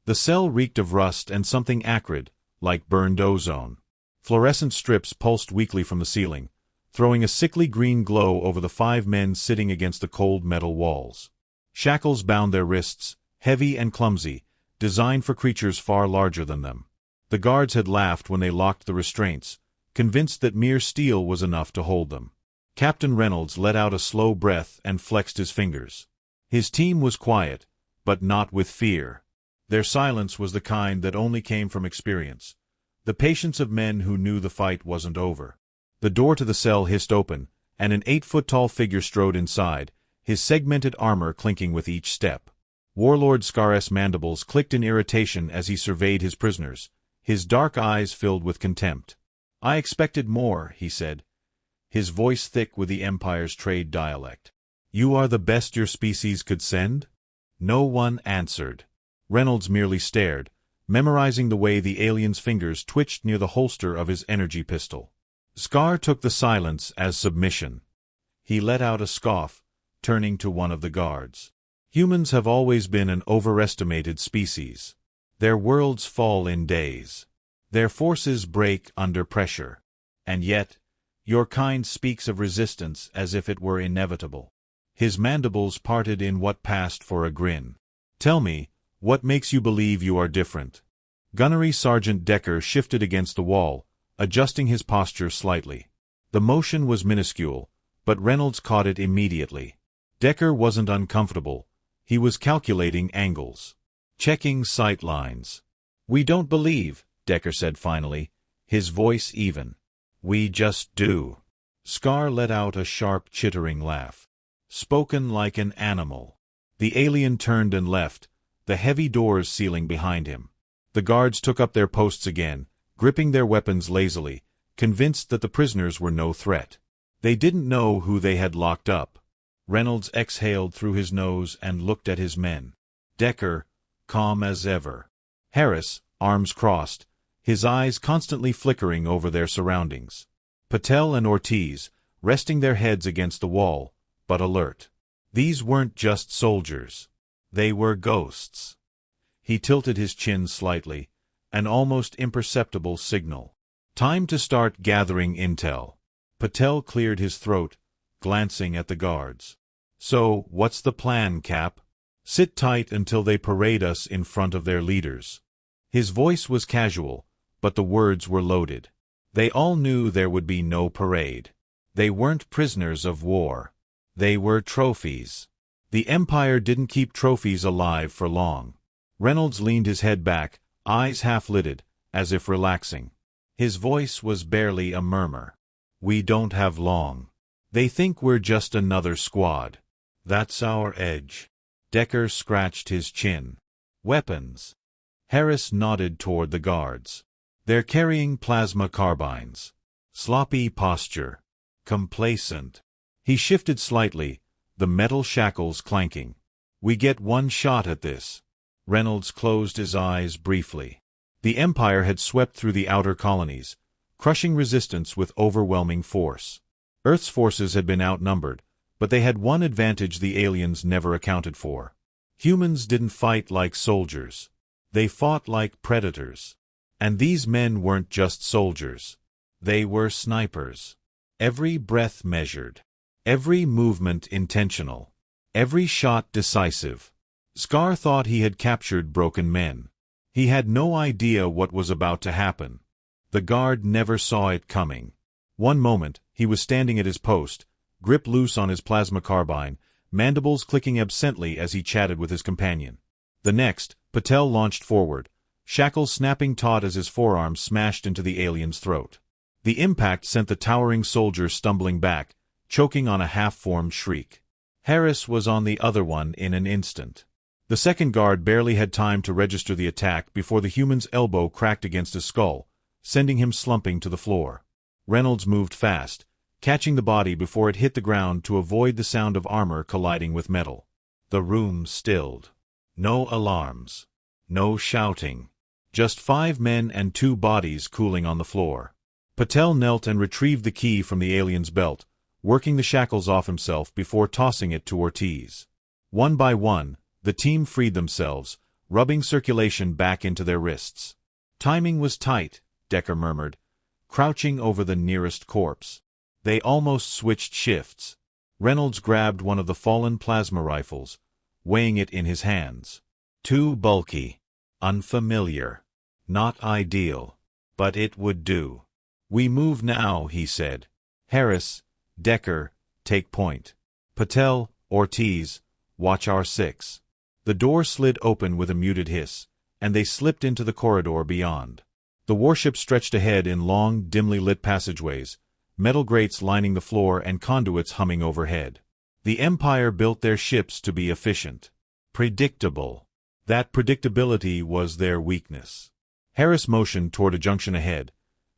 The cell reeked of rust and something acrid, like burned ozone. Fluorescent strips pulsed weakly from the ceiling, throwing a sickly green glow over the 5 men sitting against the cold metal walls. Shackles bound their wrists, heavy and clumsy, designed for creatures far larger than them. The guards had laughed when they locked the restraints, convinced that mere steel was enough to hold them. Captain Reynolds let out a slow breath and flexed his fingers. His team was quiet, but not with fear. Their silence was the kind that only came from experience, the patience of men who knew the fight wasn't over. The door to the cell hissed open, and an 8-foot-tall figure strode inside, his segmented armor clinking with each step. Warlord Scar's mandibles clicked in irritation as he surveyed his prisoners, his dark eyes filled with contempt. "I expected more," he said, his voice thick with the Empire's trade dialect. "You are the best your species could send?" No one answered. Reynolds merely stared, memorizing the way the alien's fingers twitched near the holster of his energy pistol. Scar took the silence as submission. He let out a scoff, turning to one of the guards. "Humans have always been an overestimated species. Their worlds fall in days. Their forces break under pressure. And yet, your kind speaks of resistance as if it were inevitable." His mandibles parted in what passed for a grin. "Tell me, what makes you believe you are different?" Gunnery Sergeant Decker shifted against the wall, adjusting his posture slightly. The motion was minuscule, but Reynolds caught it immediately. Decker wasn't uncomfortable. He was calculating angles, checking sight lines. "We don't believe," Decker said finally, his voice even. "We just do." Scar let out a sharp, chittering laugh. Spoken like an animal. The alien turned and left, the heavy doors sealing behind him. The guards took up their posts again, gripping their weapons lazily, convinced that the prisoners were no threat. They didn't know who they had locked up. Reynolds exhaled through his nose and looked at his men. Decker, calm as ever. Harris, arms crossed, his eyes constantly flickering over their surroundings. Patel and Ortiz, resting their heads against the wall, but alert. These weren't just soldiers. They were ghosts. He tilted his chin slightly, an almost imperceptible signal. Time to start gathering intel. Patel cleared his throat, glancing at the guards. "So, what's the plan, Cap?" "Sit tight until they parade us in front of their leaders." His voice was casual, but the words were loaded. They all knew there would be no parade. They weren't prisoners of war. They were trophies. The Empire didn't keep trophies alive for long. Reynolds leaned his head back, eyes half-lidded, as if relaxing. His voice was barely a murmur. "We don't have long. They think we're just another squad. That's our edge." Decker scratched his chin. "Weapons?" Harris nodded toward the guards. "They're carrying plasma carbines." Sloppy posture. Complacent. He shifted slightly, the metal shackles clanking. "We get one shot at this." Reynolds closed his eyes briefly. The Empire had swept through the outer colonies, crushing resistance with overwhelming force. Earth's forces had been outnumbered, but they had one advantage the aliens never accounted for. Humans didn't fight like soldiers. They fought like predators. And these men weren't just soldiers. They were snipers. Every breath measured. Every movement intentional. Every shot decisive. Scar thought he had captured broken men. He had no idea what was about to happen. The guard never saw it coming. One moment, he was standing at his post, grip loose on his plasma carbine, mandibles clicking absently as he chatted with his companion. The next, Patel launched forward, shackles snapping taut as his forearms smashed into the alien's throat. The impact sent the towering soldier stumbling back, choking on a half-formed shriek. Harris was on the other one in an instant. The second guard barely had time to register the attack before the human's elbow cracked against his skull, sending him slumping to the floor. Reynolds moved fast, catching the body before it hit the ground to avoid the sound of armor colliding with metal. The room stilled. No alarms. No shouting. Just 5 men and 2 bodies cooling on the floor. Patel knelt and retrieved the key from the alien's belt, working the shackles off himself before tossing it to Ortiz. One by one, the team freed themselves, rubbing circulation back into their wrists. Timing was tight, Decker murmured, crouching over the nearest corpse. They almost switched shifts. Reynolds grabbed one of the fallen plasma rifles, weighing it in his hands. Too bulky. Unfamiliar. Not ideal. But it would do. We move now, he said. Harris, Decker, take point. Patel, Ortiz, watch our 6. The door slid open with a muted hiss, and they slipped into the corridor beyond. The warship stretched ahead in long, dimly lit passageways, metal grates lining the floor and conduits humming overhead. The Empire built their ships to be efficient. Predictable. That predictability was their weakness. Harris motioned toward a junction ahead,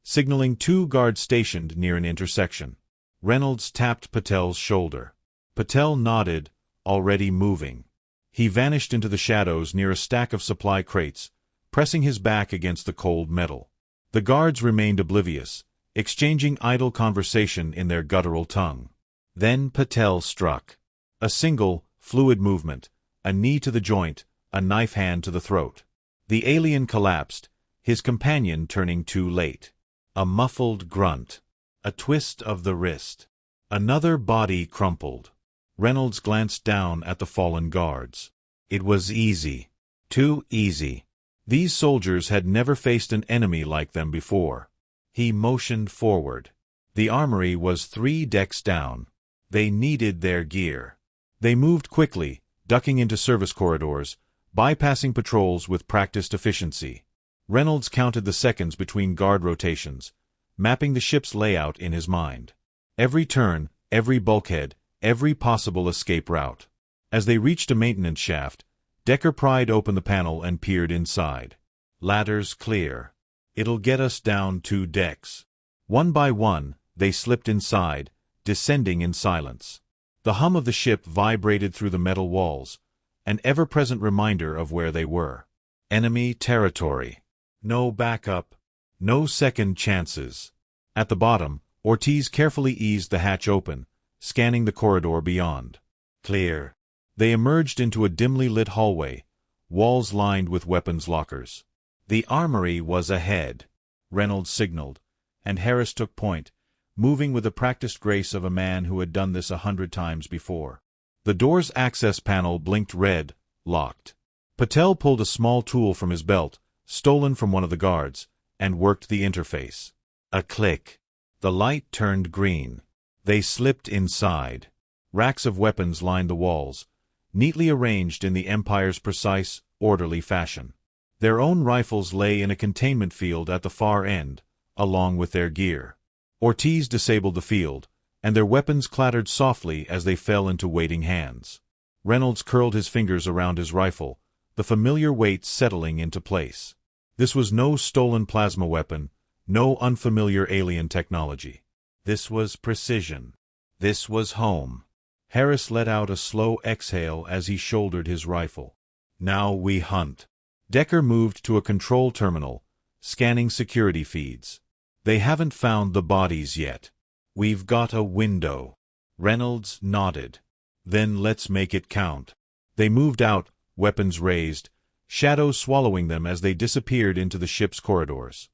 signaling 2 guards stationed near an intersection. Reynolds tapped Patel's shoulder. Patel nodded, already moving. He vanished into the shadows near a stack of supply crates, pressing his back against the cold metal. The guards remained oblivious, exchanging idle conversation in their guttural tongue. Then Patel struck. A single, fluid movement, a knee to the joint, a knife hand to the throat. The alien collapsed, his companion turning too late. A muffled grunt. A twist of the wrist. Another body crumpled. Reynolds glanced down at the fallen guards. It was easy. Too easy. These soldiers had never faced an enemy like them before. He motioned forward. The armory was 3 decks down. They needed their gear. They moved quickly, ducking into service corridors, bypassing patrols with practiced efficiency. Reynolds counted the seconds between guard rotations, mapping the ship's layout in his mind. Every turn, every bulkhead, every possible escape route. As they reached a maintenance shaft, Decker pried open the panel and peered inside. Ladders clear. It'll get us down 2 decks. One by one, they slipped inside, descending in silence. The hum of the ship vibrated through the metal walls, an ever-present reminder of where they were. Enemy territory. No backup. No second chances. At the bottom, Ortiz carefully eased the hatch open, scanning the corridor beyond. Clear. They emerged into a dimly lit hallway, walls lined with weapons lockers. The armory was ahead, Reynolds signaled, and Harris took point, moving with the practiced grace of a man who had done this 100 times before. The door's access panel blinked red, locked. Patel pulled a small tool from his belt, stolen from one of the guards, and worked the interface. A click. The light turned green. They slipped inside. Racks of weapons lined the walls, neatly arranged in the Empire's precise, orderly fashion. Their own rifles lay in a containment field at the far end, along with their gear. Ortiz disabled the field, and their weapons clattered softly as they fell into waiting hands. Reynolds curled his fingers around his rifle, the familiar weight settling into place. This was no stolen plasma weapon, no unfamiliar alien technology. This was precision. This was home. Harris let out a slow exhale as he shouldered his rifle. Now we hunt. Decker moved to a control terminal, scanning security feeds. They haven't found the bodies yet. We've got a window. Reynolds nodded. Then let's make it count. They moved out, weapons raised, shadows swallowing them as they disappeared into the ship's corridors.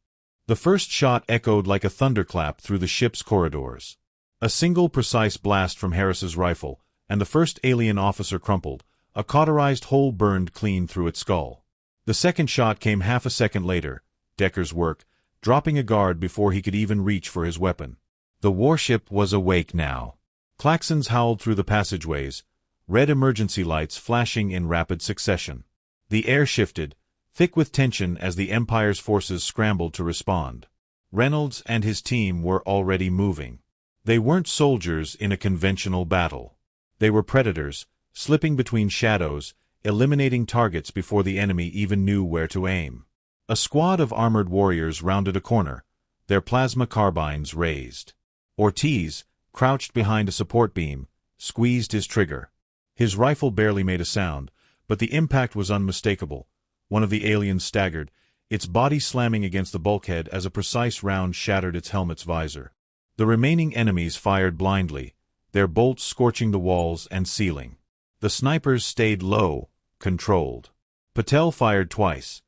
The first shot echoed like a thunderclap through the ship's corridors. A single precise blast from Harris's rifle, and the first alien officer crumpled, a cauterized hole burned clean through its skull. The second shot came half a second later, Decker's work, dropping a guard before he could even reach for his weapon. The warship was awake now. Klaxons howled through the passageways, red emergency lights flashing in rapid succession. The air shifted, thick with tension as the Empire's forces scrambled to respond. Reynolds and his team were already moving. They weren't soldiers in a conventional battle. They were predators, slipping between shadows, eliminating targets before the enemy even knew where to aim. A squad of armored warriors rounded a corner, their plasma carbines raised. Ortiz, crouched behind a support beam, squeezed his trigger. His rifle barely made a sound, but the impact was unmistakable. One of the aliens staggered, its body slamming against the bulkhead as a precise round shattered its helmet's visor. The remaining enemies fired blindly, their bolts scorching the walls and ceiling. The snipers stayed low, controlled. Patel fired twice.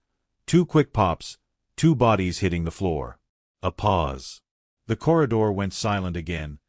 2 quick pops, 2 bodies hitting the floor. A pause. The corridor went silent again,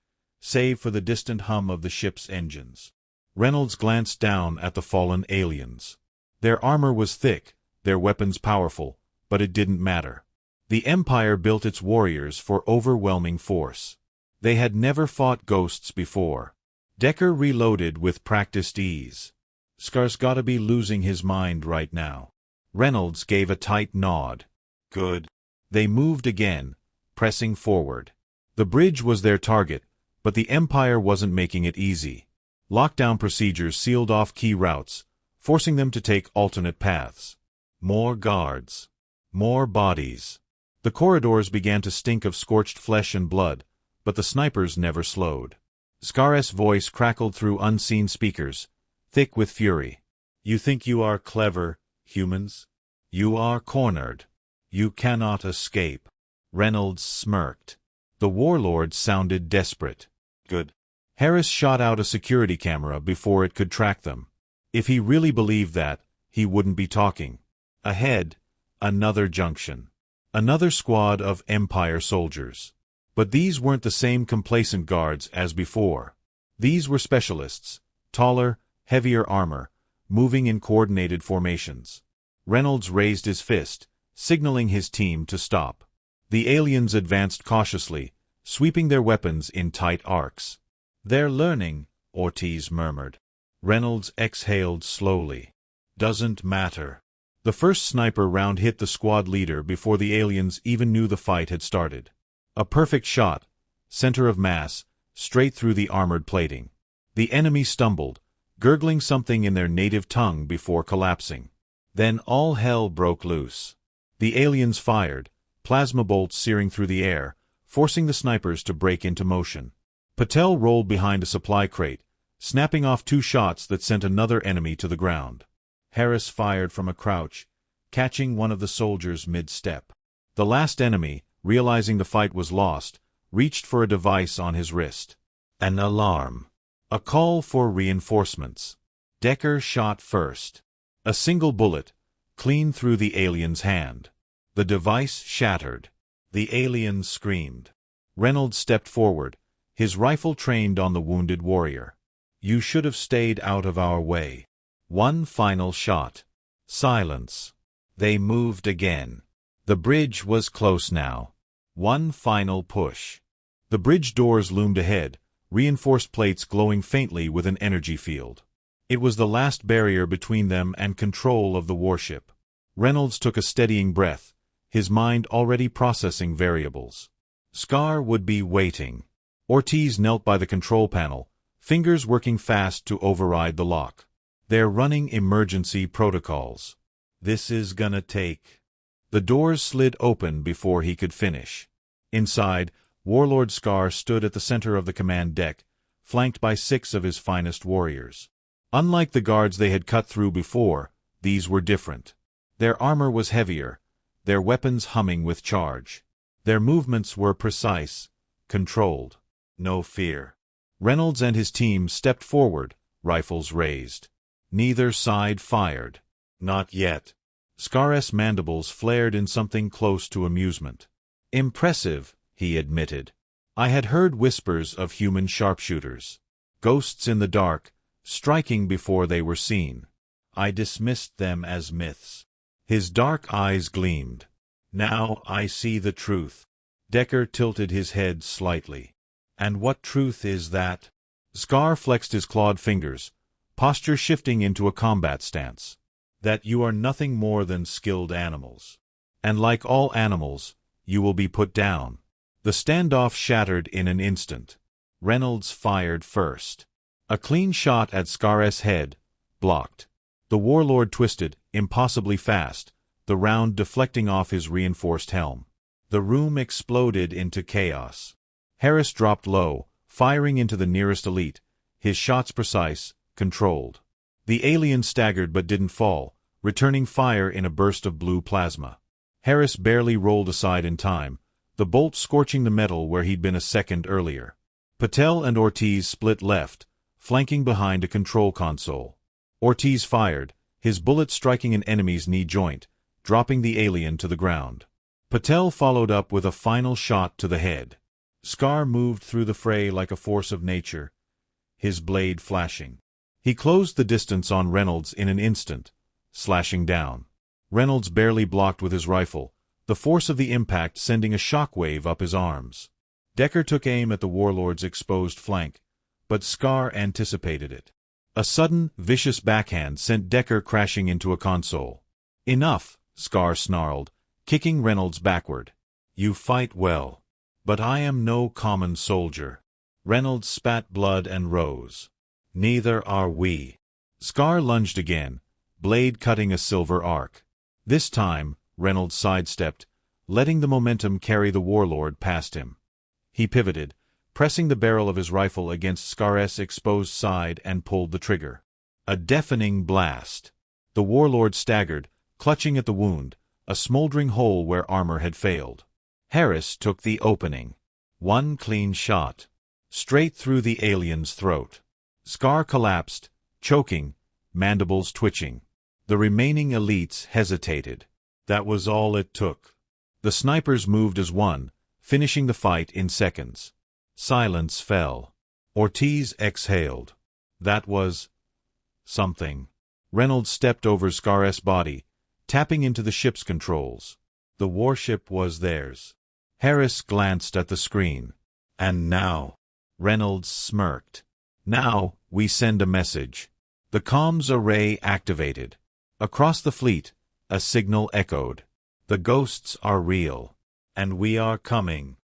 save for the distant hum of the ship's engines. Reynolds glanced down at the fallen aliens. Their armor was thick, their weapons powerful, but it didn't matter. The Empire built its warriors for overwhelming force. They had never fought ghosts before. Decker reloaded with practiced ease. Scar's gotta be losing his mind right now. Reynolds gave a tight nod. Good. They moved again, pressing forward. The bridge was their target, but the Empire wasn't making it easy. Lockdown procedures sealed off key routes, forcing them to take alternate paths. More guards. More bodies. The corridors began to stink of scorched flesh and blood, but the snipers never slowed. Scar's voice crackled through unseen speakers, thick with fury. You think you are clever, humans? You are cornered. You cannot escape. Reynolds smirked. The warlord sounded desperate. Good. Harris shot out a security camera before it could track them. If he really believed that, he wouldn't be talking. Ahead, another junction. Another squad of Empire soldiers. But these weren't the same complacent guards as before. These were specialists, taller, heavier armor, moving in coordinated formations. Reynolds raised his fist, signaling his team to stop. The aliens advanced cautiously, sweeping their weapons in tight arcs. They're learning, Ortiz murmured. Reynolds exhaled slowly. Doesn't matter. The first sniper round hit the squad leader before the aliens even knew the fight had started. A perfect shot, center of mass, straight through the armored plating. The enemy stumbled, gurgling something in their native tongue before collapsing. Then all hell broke loose. The aliens fired, plasma bolts searing through the air, forcing the snipers to break into motion. Patel rolled behind a supply crate, snapping off 2 shots that sent another enemy to the ground. Harris fired from a crouch, catching one of the soldiers mid-step. The last enemy, realizing the fight was lost, reached for a device on his wrist. An alarm. A call for reinforcements. Decker shot first. A single bullet, clean through the alien's hand. The device shattered. The alien screamed. Reynolds stepped forward, his rifle trained on the wounded warrior. You should have stayed out of our way. One final shot. Silence. They moved again. The bridge was close now. One final push. The bridge doors loomed ahead, reinforced plates glowing faintly with an energy field. It was the last barrier between them and control of the warship. Reynolds took a steadying breath, his mind already processing variables. Scar would be waiting. Ortiz knelt by the control panel, fingers working fast to override the lock. They're running emergency protocols. This is gonna take. The doors slid open before he could finish. Inside, Warlord Scar stood at the center of the command deck, flanked by 6 of his finest warriors. Unlike the guards they had cut through before, these were different. Their armor was heavier, their weapons humming with charge. Their movements were precise, controlled. No fear. Reynolds and his team stepped forward, rifles raised. Neither side fired. Not yet. Scar's mandibles flared in something close to amusement. Impressive, he admitted. I had heard whispers of human sharpshooters. Ghosts in the dark, striking before they were seen. I dismissed them as myths. His dark eyes gleamed. Now I see the truth. Decker tilted his head slightly. And what truth is that? Scar flexed his clawed fingers, posture shifting into a combat stance. That you are nothing more than skilled animals. And like all animals, you will be put down. The standoff shattered in an instant. Reynolds fired first. A clean shot at Scar's head, blocked. The warlord twisted, impossibly fast, the round deflecting off his reinforced helm. The room exploded into chaos. Harris dropped low, firing into the nearest elite, his shots precise, controlled. The alien staggered but didn't fall, returning fire in a burst of blue plasma. Harris barely rolled aside in time, the bolt scorching the metal where he'd been a second earlier. Patel and Ortiz split left, flanking behind a control console. Ortiz fired, his bullet striking an enemy's knee joint, dropping the alien to the ground. Patel followed up with a final shot to the head. Scar moved through the fray like a force of nature, his blade flashing. He closed the distance on Reynolds in an instant, slashing down. Reynolds barely blocked with his rifle, the force of the impact sending a shockwave up his arms. Decker took aim at the warlord's exposed flank, but Scar anticipated it. A sudden, vicious backhand sent Decker crashing into a console. "Enough," Scar snarled, kicking Reynolds backward. "You fight well. But I am no common soldier." Reynolds spat blood and rose. "Neither are we." Scar lunged again, blade cutting a silver arc. This time, Reynolds sidestepped, letting the momentum carry the warlord past him. He pivoted, pressing the barrel of his rifle against Scar's exposed side and pulled the trigger. A deafening blast. The warlord staggered, clutching at the wound, a smoldering hole where armor had failed. Harris took the opening. One clean shot. Straight through the alien's throat. Scar collapsed, choking, mandibles twitching. The remaining elites hesitated. That was all it took. The snipers moved as one, finishing the fight in seconds. Silence fell. Ortiz exhaled. That was something. Reynolds stepped over Scar's body, tapping into the ship's controls. The warship was theirs. Harris glanced at the screen. "And now?" Reynolds smirked. "Now, we send a message." The comms array activated. Across the fleet, a signal echoed. "The ghosts are real. And we are coming."